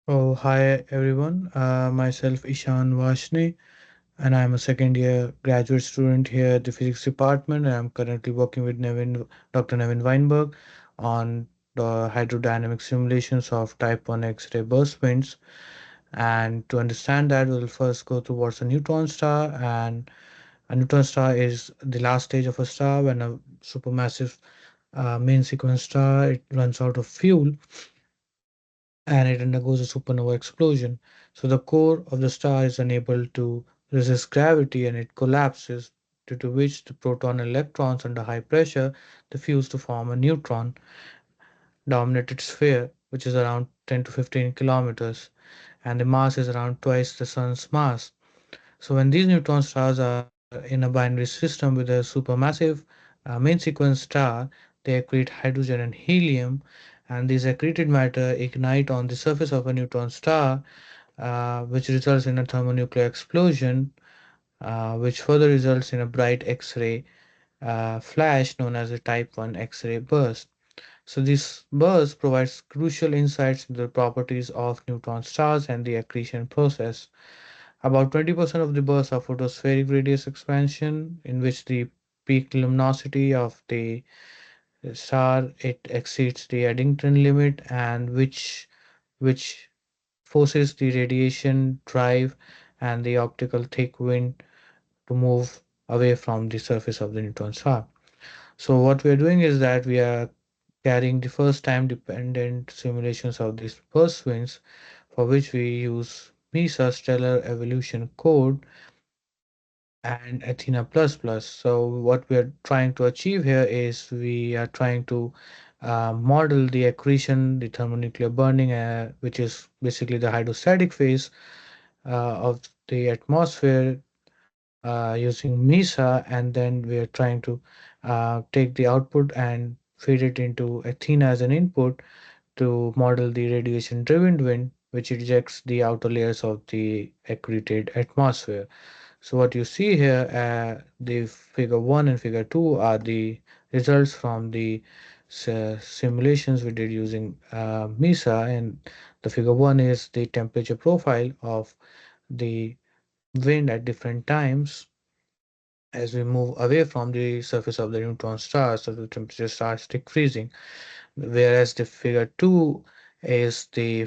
Oh, hi everyone. Myself Ishaan Varshney, and I'm a second year graduate student here at the physics department. And I'm currently working with Dr. Nevin Weinberg on the hydrodynamic simulations of type 1 X-ray burst winds. And to understand that, we'll first go through what's a neutron star. And a neutron star is the last stage of a star when a supermassive main sequence star it runs out of fuel and it undergoes a supernova explosion. So the core of the star is unable to resist gravity and it collapses, due to which the proton and electrons under high pressure they fuse to form a neutron dominated sphere, which is around 10 to 15 kilometers, and the mass is around twice the sun's mass. So when these neutron stars are in a binary system with a supermassive main sequence star, they accrete hydrogen and helium, and these accreted matter ignite on the surface of a neutron star, which results in a thermonuclear explosion, which further results in a bright X-ray flash known as a Type 1 X-ray burst. So this burst provides crucial insights into the properties of neutron stars and the accretion process. About 20% of the bursts are photospheric radius expansion, in which the peak luminosity of the star it exceeds the Eddington limit, and which forces the radiation drive and the optical thick wind to move away from the surface of the neutron star. So what we are doing is that we are carrying the first time dependent simulations of these burst winds, for which we use MESA stellar evolution code and Athena++. So what we are trying to achieve here is we are trying to model the accretion, the thermonuclear burning, which is basically the hydrostatic phase of the atmosphere using MESA, and then we are trying to take the output and feed it into Athena as an input to model the radiation driven wind, which ejects the outer layers of the accreted atmosphere. So what you see here, the figure 1 and figure 2 are the results from the simulations we did using MESA, and the figure 1 is the temperature profile of the wind at different times as we move away from the surface of the neutron star, so the temperature starts decreasing. Whereas the figure 2 is the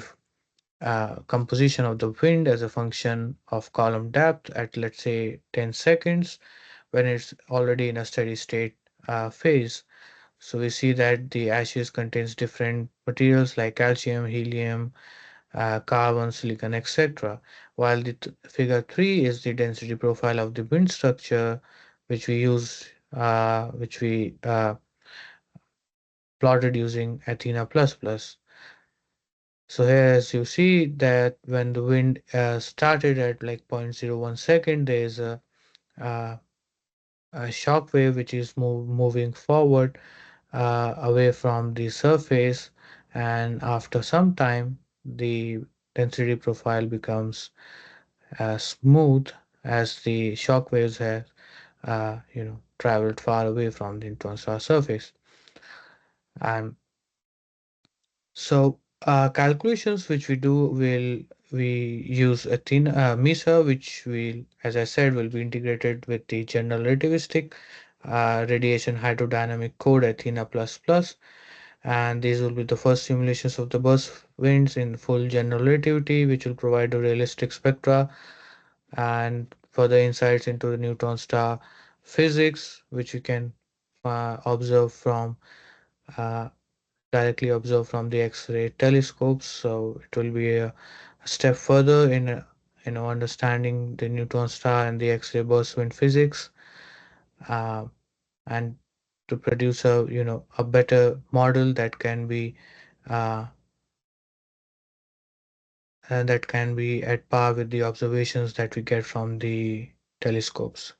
composition of the wind as a function of column depth at, let's say, 10 seconds when it's already in a steady state phase. So we see that the ashes contains different materials like calcium, helium, carbon, silicon, etc. While the figure 3 is the density profile of the wind structure, which we use, which we plotted using Athena++. So here as you see that when the wind started at like 0.01 second, there is uh, a shock wave which is moving forward away from the surface, and after some time the density profile becomes smooth as the shock waves have traveled far away from the neutron star surface. And so calculations which we do will we use Athena MESA, which will, as I said, will be integrated with the general relativistic radiation hydrodynamic code Athena++, and these will be the first simulations of the burst winds in full general relativity, which will provide a realistic spectra and further insights into the neutron star physics, which you can observe from uh, directly observed from the X-ray telescopes. So it will be a step further in understanding the neutron star and the X-ray burst wind physics, uh, and to produce a better model that can be uh, at par with the observations that we get from the telescopes.